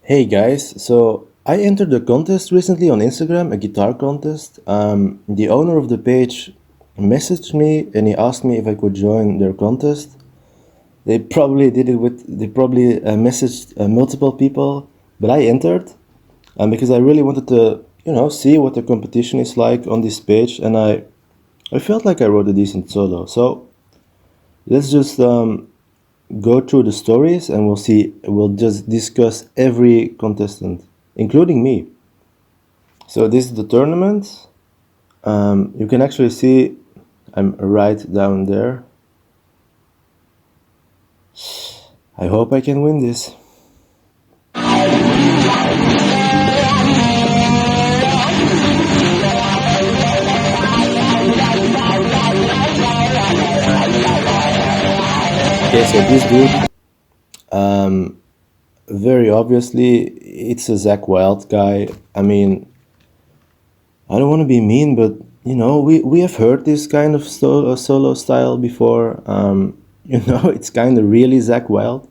Hey guys, so I entered a contest recently on Instagram, a guitar contest. The owner of the page messaged me and he asked me if I could join their contest. They probably messaged multiple people, but I entered because I really wanted to, see what the competition is like on this page, and I felt like I wrote a decent solo. So let's just go through the stories and we'll just discuss every contestant, including me. So this is the tournament. You can actually see I'm right down there. I hope I can win this. Okay, so this dude, very obviously, it's a Zach Wild guy. I mean, I don't want to be mean, but we have heard this kind of solo style before. It's kind of really Zach Wild.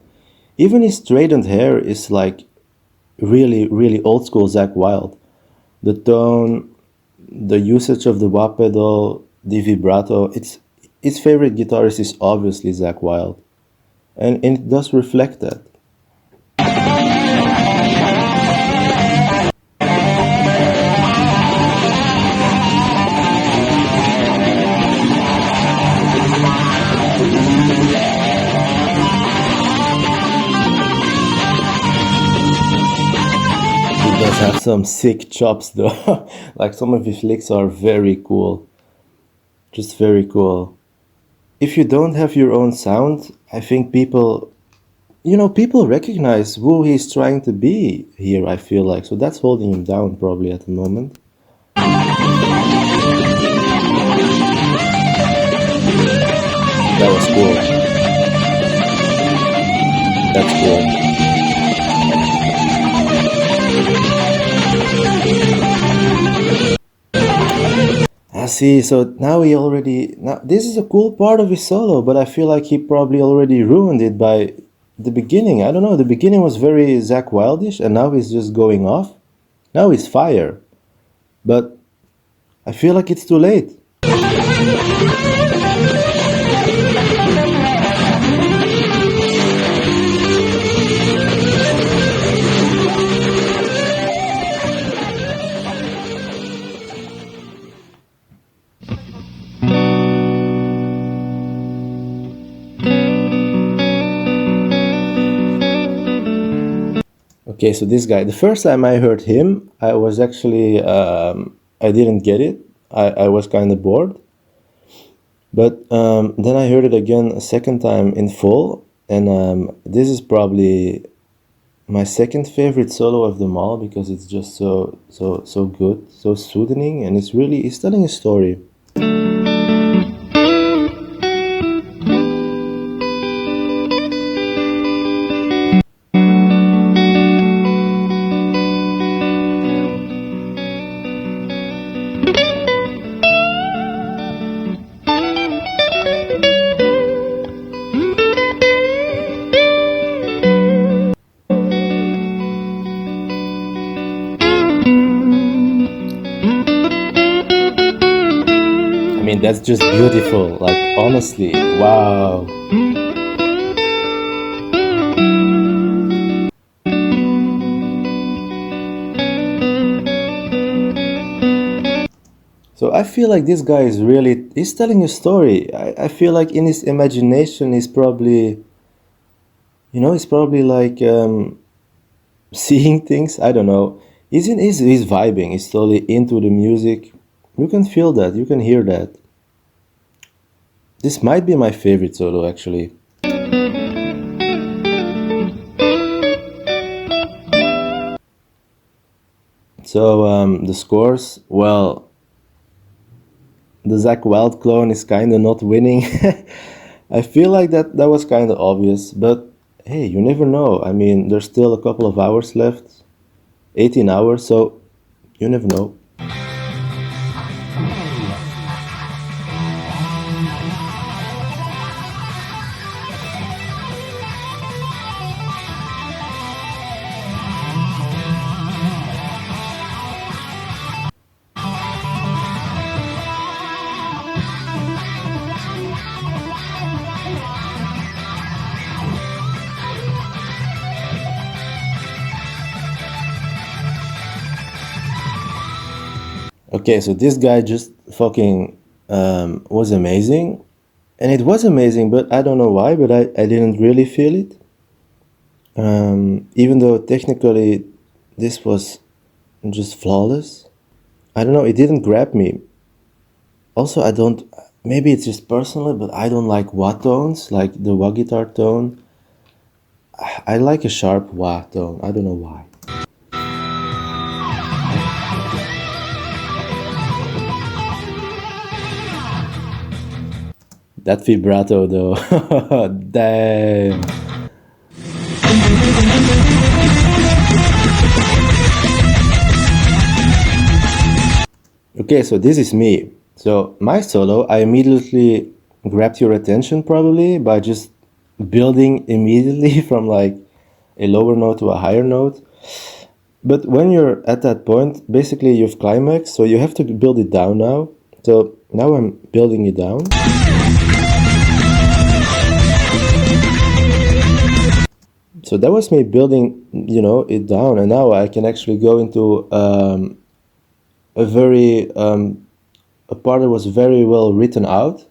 Even his straightened hair is like really, really old school Zach Wild. The tone, the usage of the wah pedal, the vibrato. It's his favorite guitarist is obviously Zach Wild, and it does reflect that. He does have some sick chops though. Like some of his licks are very cool. Just very cool. If you don't have your own sound, I think people recognize who he's trying to be here, I feel like. So that's holding him down probably at the moment. That was cool. That's cool. I see. So now this is a cool part of his solo, but I feel like he probably already ruined it by the beginning. I don't know. The beginning was very Zach Wildish, and now he's just going off. Now he's fire, but I feel like it's too late. Okay, so this guy, the first time I heard him, I was actually, I didn't get it. I was kind of bored. But then I heard it again a second time in full, and this is probably my second favorite solo of them all because it's just so good, so soothing, and it's telling a story. I mean, that's just beautiful. Like honestly, wow. So I feel like this guy he's telling a story. I feel like in his imagination he's probably like seeing things. I don't know. He's vibing. He's totally into the music. You can feel that. You can hear that. This might be my favorite solo actually. So the scores, well, the Zach Wild clone is kind of not winning. I feel like that was kind of obvious, but hey, you never know. I mean, there's still a couple of hours left, 18 hours, so you never know. Okay, so this guy just fucking was amazing. And it was amazing, but I don't know why, but I didn't really feel it. Even though technically this was just flawless. I don't know, it didn't grab me. Also, I don't, maybe it's just personally, but I don't like wah tones, like the wah guitar tone. I like a sharp wah tone, I don't know why. That vibrato though, damn. Okay, so this is me. So my solo, I immediately grabbed your attention probably by just building immediately from like a lower note to a higher note. But when you're at that point, basically you've climaxed, so you have to build it down now. So now I'm building it down. So that was me building, it down, and now I can actually go into a very a part that was very well written out.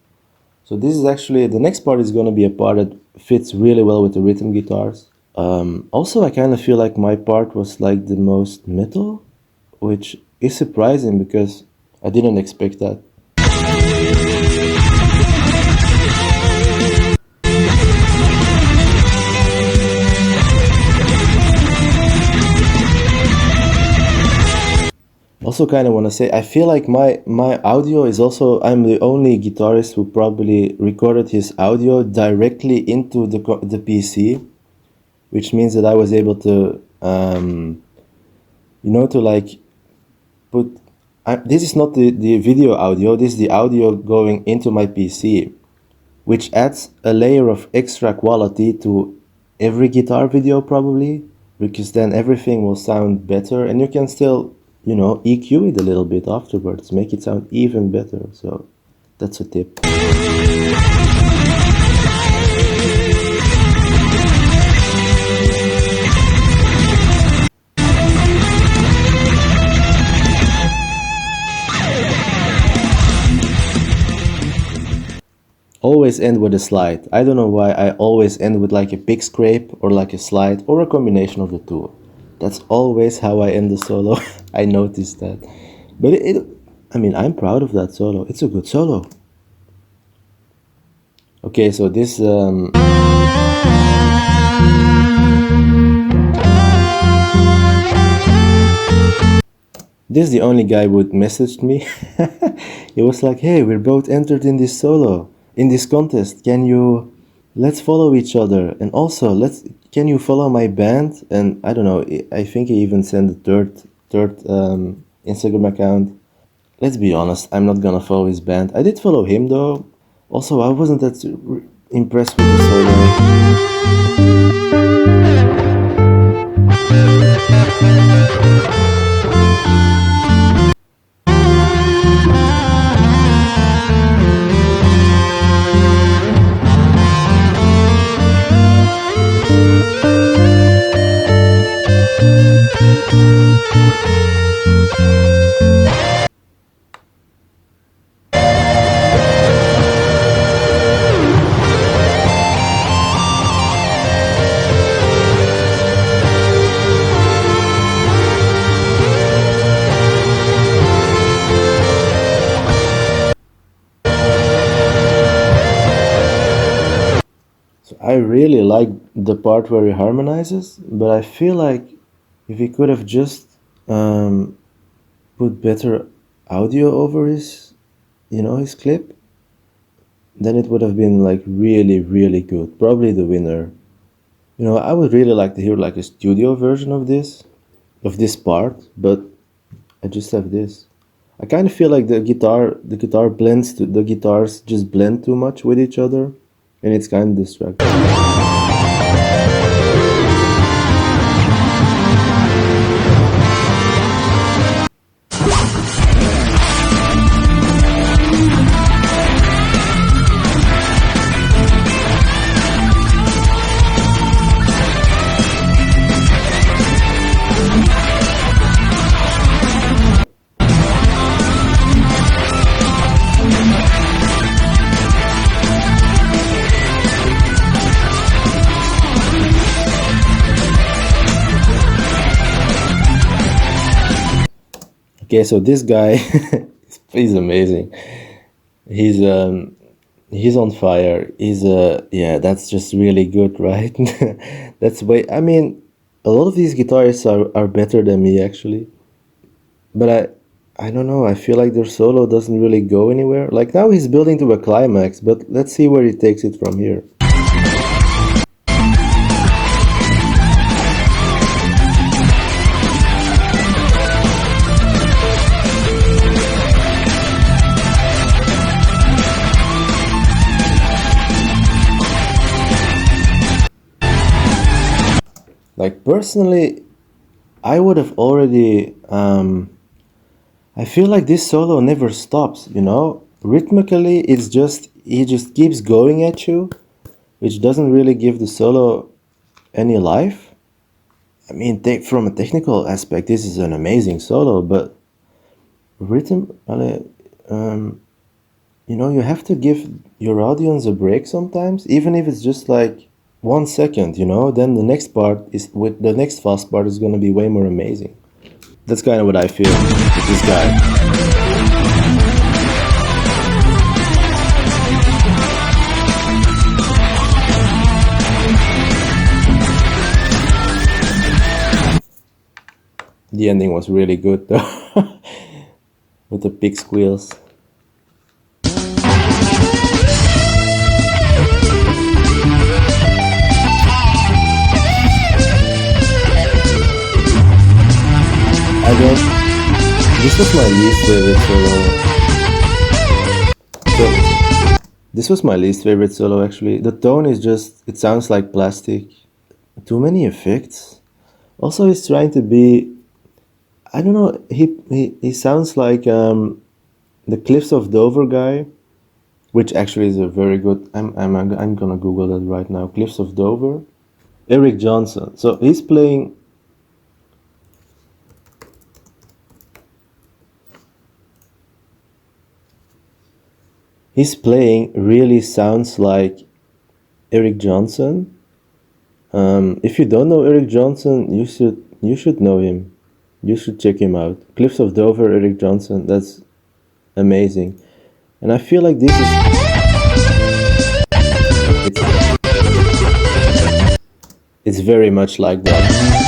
So this is actually the next part is going to be a part that fits really well with the rhythm guitars. Also, I kind of feel like my part was like the most metal, which is surprising because I didn't expect that. Also kind of want to say, I feel like my audio is also, I'm the only guitarist who probably recorded his audio directly into the PC, which means that I was able to, to like put, this is not the video audio, this is the audio going into my PC, which adds a layer of extra quality to every guitar video probably, because then everything will sound better and you can still, EQ it a little bit afterwards, make it sound even better. So that's a tip. Always end with a slide. I don't know why I always end with like a pick scrape or like a slide or a combination of the two. That's always how I end the solo. I noticed that. But I'm proud of that solo. It's a good solo. Okay, so this this is the only guy who messaged me. He was like, "Hey, we're both entered in this solo, in this contest. Let's follow each other, and also can you follow my band?" And I don't know, I think he even sent a third Instagram account. Let's be honest, I'm not gonna follow his band. I did follow him though. Also, I wasn't that impressed with the solo. I really like the part where he harmonizes, but I feel like if he could have just put better audio over his clip, then it would have been like really, really good. Probably the winner. I would really like to hear like a studio version of this part, but I just have this. I kind of feel like the guitars just blend too much with each other, and it's kind of distracting. Okay, so this guy, he's amazing. He's he's on fire. He's yeah, that's just really good, right? That's way. I mean, a lot of these guitarists are better than me actually, but I don't know. I feel like their solo doesn't really go anywhere. Like now he's building to a climax, but let's see where he takes it from here. Like personally, I would have already. I feel like this solo never stops. You know, rhythmically, it's just he just keeps going at you, which doesn't really give the solo any life. I mean, from a technical aspect, this is an amazing solo, but rhythm, you know, you have to give your audience a break sometimes, even if it's just like 1 second, you know, then the next part is with the next fast part is going to be way more amazing. That's kind of what I feel with this guy. The ending was really good though, with the pig squeals. I don't. This was my least favorite solo. So this was my least favorite solo actually. The tone is just. It sounds like plastic. Too many effects. Also, he's trying to be. I don't know. He sounds like the Cliffs of Dover guy, which actually is a very good. I'm gonna Google that right now. Cliffs of Dover. Eric Johnson. So he's playing. His playing really sounds like Eric Johnson. If you don't know Eric Johnson, you should know him. You should check him out. Cliffs of Dover, Eric Johnson. That's amazing. And I feel like this is it's very much like that.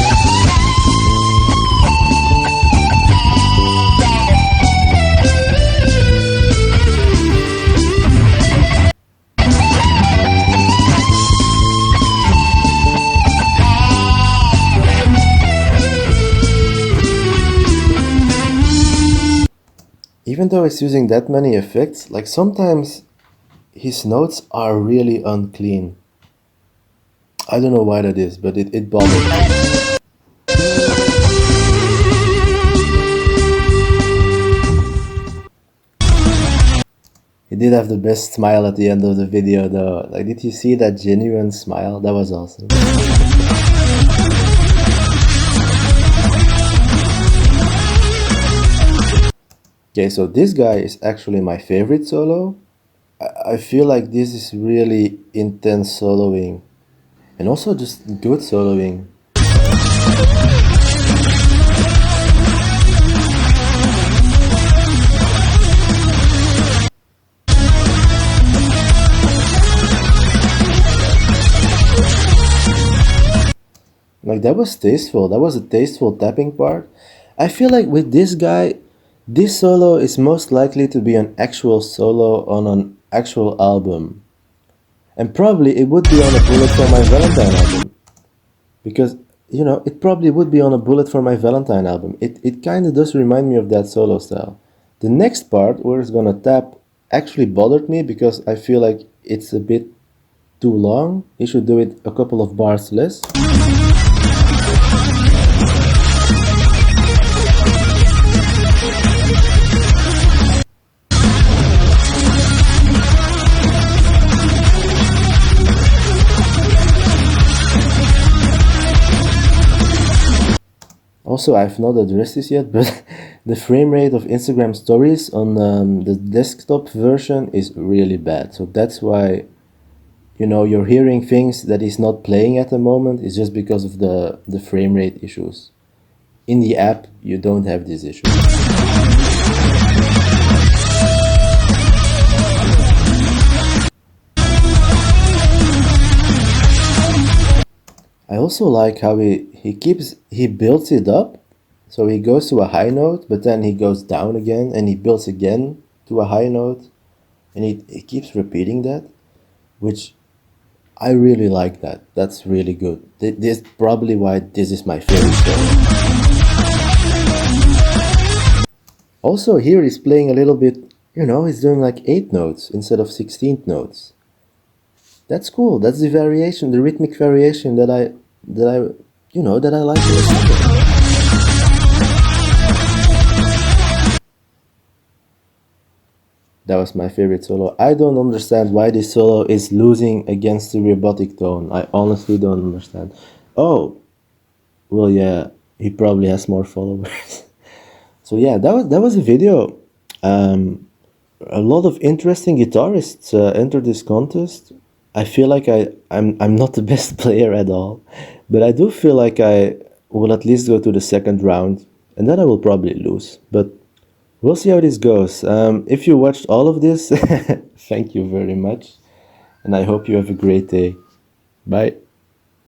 Even though it's using that many effects, like sometimes his notes are really unclean. I don't know why that is, but it bothers me. He did have the best smile at the end of the video though. Like, did you see that genuine smile? That was awesome. Okay, so this guy is actually my favorite solo. I feel like this is really intense soloing and also just good soloing. Like that was tasteful. That was a tasteful tapping part. I feel like with this guy, this solo is most likely to be an actual solo on an actual album. And probably it would be on a Bullet for My Valentine album. Because, you know, it probably would be on a Bullet for My Valentine album. It kind of does remind me of that solo style. The next part, where it's gonna tap, actually bothered me because I feel like it's a bit too long. You should do it a couple of bars less. Also, I've not addressed this yet, but the frame rate of Instagram stories on the desktop version is really bad. So that's why, you know, you're hearing things that is not playing at the moment. It's just because of the frame rate issues. In the app, you don't have these issues. I also like how he builds it up. So he goes to a high note, but then he goes down again and he builds again to a high note, and he keeps repeating that, which I really like that. That's really good. This probably why this is my favorite song. Also here he's playing a little bit, he's doing like 8 notes instead of 16th notes. That's cool. That's the variation, the rhythmic variation that I like in the song. That was my favorite solo. I don't understand why this solo is losing against the robotic tone. I honestly don't understand. Oh, well, yeah, he probably has more followers. So yeah, that was a video. A lot of interesting guitarists entered this contest. I feel like I'm not the best player at all, but I do feel like I will at least go to the second round, and then I will probably lose. But we'll see how this goes. If you watched all of this, thank you very much, and I hope you have a great day. Bye.